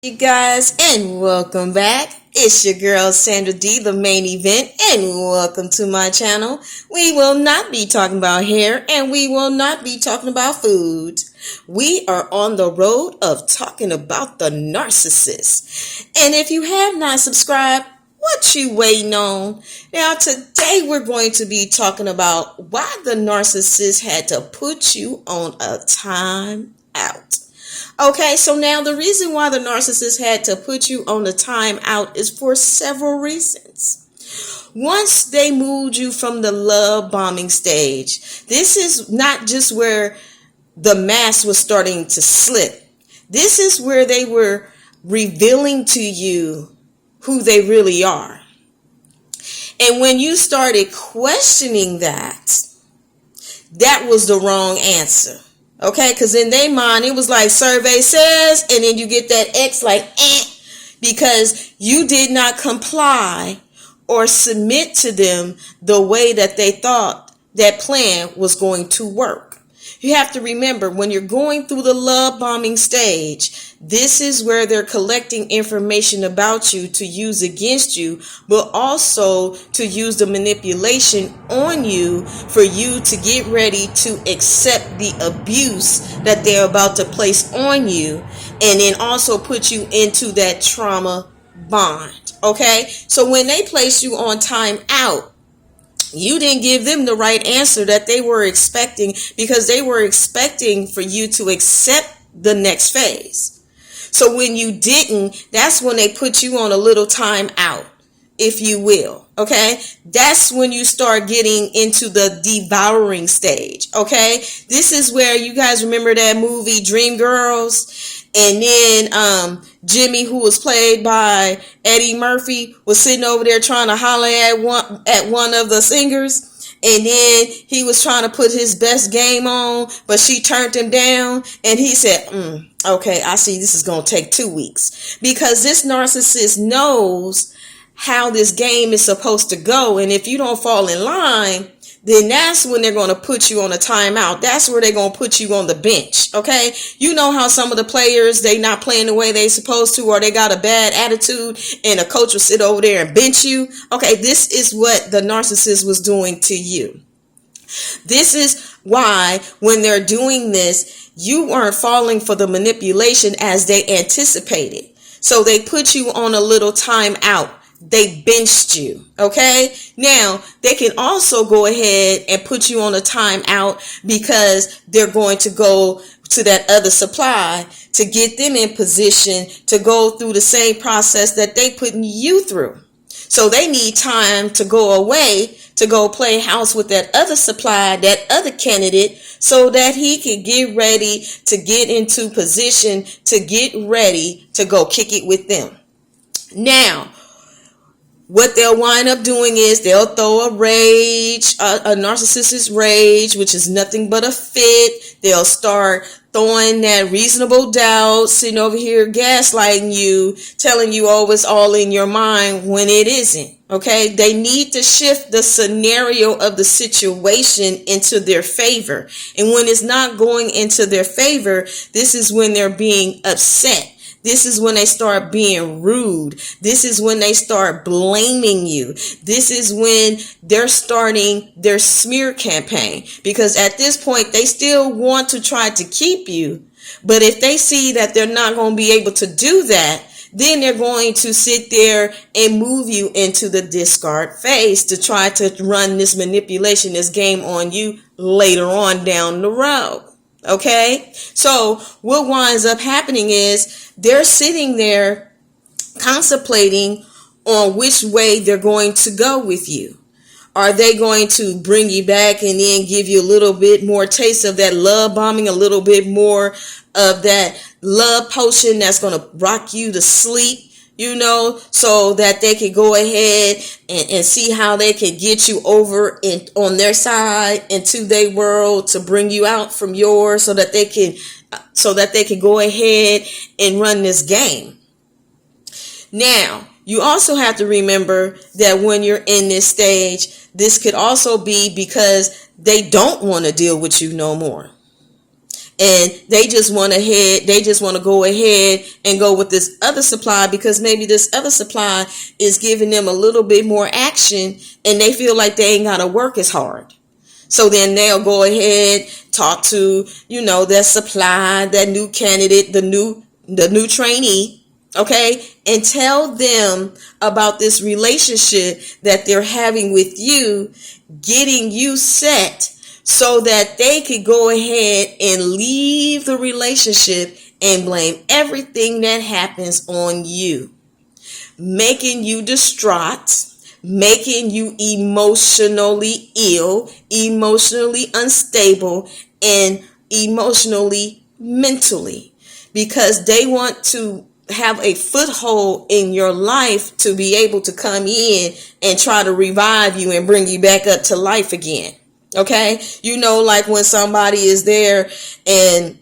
You guys, and welcome back. It's your girl Sandra D, the main event, and welcome to my channel. We will not be talking about hair, and we will not be talking about food. We are on the road of talking about the narcissist. And if you have not subscribed, what you waiting on? Now today we're going to be talking about why the narcissist had to put you on a time out. Okay, so now the reason why the narcissist had to put you on the time out is for several reasons. Once they moved you from the love bombing stage, this is not just where the mask was starting to slip. This is where they were revealing to you who they really are. And when you started questioning that, that was the wrong answer. Okay, because in their mind, it was like survey says, and then you get that X like, because you did not comply or submit to them the way that they thought that plan was going to work. You have to remember, when you're going through the love bombing stage, this is where they're collecting information about you to use against you, but also to use the manipulation on you for you to get ready to accept the abuse that they're about to place on you, and then also put you into that trauma bond. Okay, so when they place you on time out, you didn't give them the right answer that they were expecting, because they were expecting for you to accept the next phase. So when you didn't, that's when they put you on a little time out, if you will. Okay, that's when you start getting into the devouring stage. Okay, this is where, you guys remember that movie Dreamgirls? And then Jimmy, who was played by Eddie Murphy, was sitting over there trying to holler at one of the singers. And then he was trying to put his best game on, but she turned him down. And he said, okay, I see this is going to take 2 weeks. Because this narcissist knows how this game is supposed to go. And if you don't fall in line, then that's when they're going to put you on a timeout. That's where they're going to put you on the bench. Okay. You know how some of the players, they not playing the way they supposed to, or they got a bad attitude, and a coach will sit over there and bench you. Okay. This is what the narcissist was doing to you. This is why when they're doing this, you weren't falling for the manipulation as they anticipated. So they put you on a little timeout. They benched you. Okay. Now they can also go ahead and put you on a timeout because they're going to go to that other supply to get them in position to go through the same process that they putting you through. So they need time to go away to go play house with that other supply, that other candidate, so that he can get ready to get into position to get ready to go kick it with them. Now, what they'll wind up doing is they'll throw a rage, a narcissist's rage, which is nothing but a fit. They'll start throwing that reasonable doubt, sitting over here gaslighting you, telling you, oh, it's all in your mind, when it isn't. Okay, they need to shift the scenario of the situation into their favor. And when it's not going into their favor, this is when they're being upset. This is when they start being rude. This is when they start blaming you. This is when they're starting their smear campaign, because at this point they still want to try to keep you. But if they see that they're not going to be able to do that, then they're going to sit there and move you into the discard phase to try to run this manipulation, this game on you later on down the road. Okay, so what winds up happening is they're sitting there contemplating on which way they're going to go with you. Are they going to bring you back and then give you a little bit more taste of that love bombing, a little bit more of that love potion that's going to rock you to sleep, so that they can go ahead and see how they can get you over on their side into their world to bring you out from yours, so that they can go ahead and run this game. Now, you also have to remember that when you're in this stage, this could also be because they don't want to deal with you no more. And they just want to go ahead and go with this other supply because maybe this other supply is giving them a little bit more action and they feel like they ain't got to work as hard. So then they'll go ahead, talk to, that supply, that new candidate, the new trainee, okay, and tell them about this relationship that they're having with you, getting you set so that they could go ahead and leave the relationship and blame everything that happens on you, making you distraught, making you emotionally ill, emotionally unstable, and emotionally mentally, because they want to have a foothold in your life to be able to come in and try to revive you and bring you back up to life again. Okay, like when somebody is there and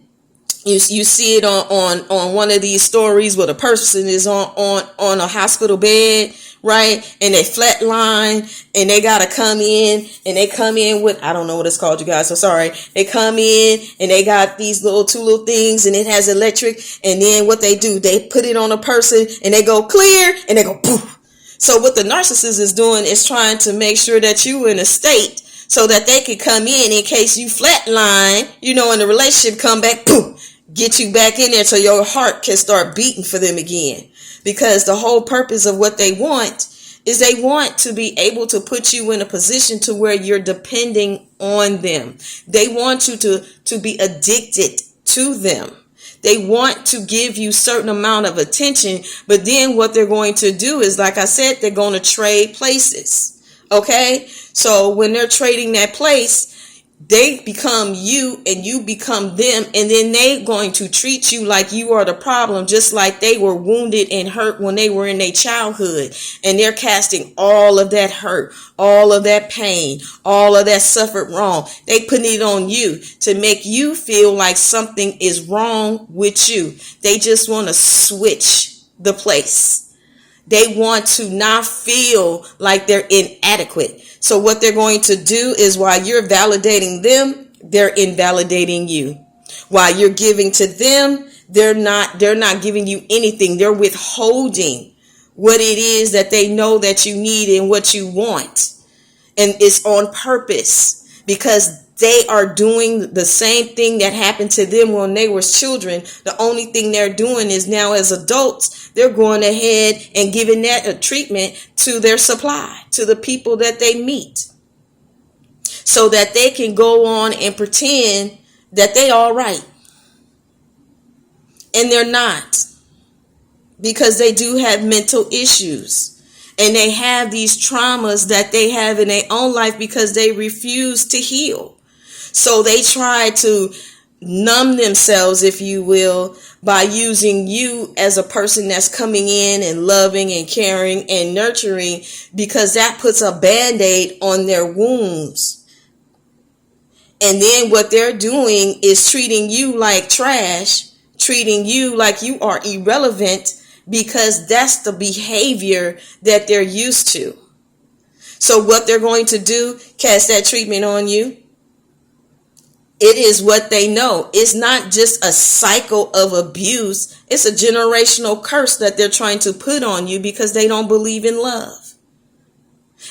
you see it on one of these stories where the person is on a hospital bed, right? And they flatline and they got to come in, and they come in with, I don't know what it's called, you guys, so sorry. They come in and they got these two little things and it has electric. And then what they do, they put it on a person and they go clear and they go poof. So what the narcissist is doing is trying to make sure that you're in a state so that they can come in case you flatline, and the relationship come back, poof, get you back in there so your heart can start beating for them again. Because the whole purpose of what they want is they want to be able to put you in a position to where you're depending on them. They want you to be addicted to them. They want to give you certain amount of attention, but then what they're going to do is, like I said, they're going to trade places. Okay, so when they're trading that place, they become you and you become them, and then they're going to treat you like you are the problem, just like they were wounded and hurt when they were in their childhood, and they're casting all of that hurt, all of that pain, all of that suffered wrong. They putting it on you to make you feel like something is wrong with you. They just want to switch the place. They want to not feel like they're inadequate. So what they're going to do is, while you're validating them, they're invalidating you. While you're giving to them, they're not giving you anything. They're withholding what it is that they know that you need and what you want. And it's on purpose, because they are doing the same thing that happened to them when they were children. The only thing they're doing is now as adults, they're going ahead and giving that a treatment to their supply, to the people that they meet, so that they can go on and pretend that they all right. And they're not, because they do have mental issues. And they have these traumas that they have in their own life because they refuse to heal. So they try to numb themselves, if you will, by using you as a person that's coming in and loving and caring and nurturing, because that puts a Band-Aid on their wounds. And then what they're doing is treating you like trash, treating you like you are irrelevant, because that's the behavior that they're used to. So what they're going to do, cast that treatment on you. It is what they know. It's not just a cycle of abuse. It's a generational curse that they're trying to put on you because they don't believe in love.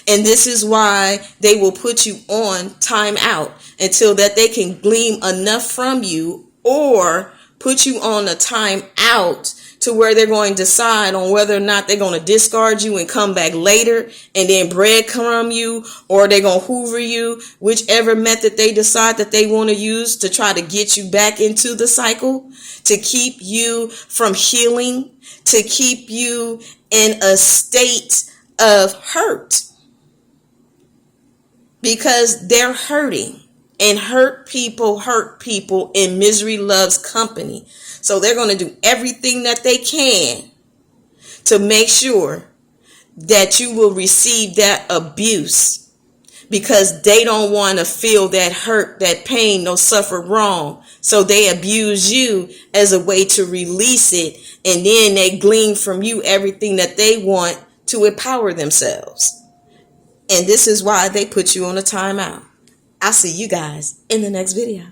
And this is why they will put you on timeout until that they can glean enough from you, or put you on a timeout to where they're going to decide on whether or not they're going to discard you and come back later and then breadcrumb you, or they're going to hoover you, whichever method they decide that they want to use to try to get you back into the cycle, to keep you from healing, to keep you in a state of hurt, because they're hurting. And hurt people, and misery loves company. So they're going to do everything that they can to make sure that you will receive that abuse, because they don't want to feel that hurt, that pain, no suffer wrong. So they abuse you as a way to release it. And then they glean from you everything that they want to empower themselves. And this is why they put you on a timeout. I'll see you guys in the next video.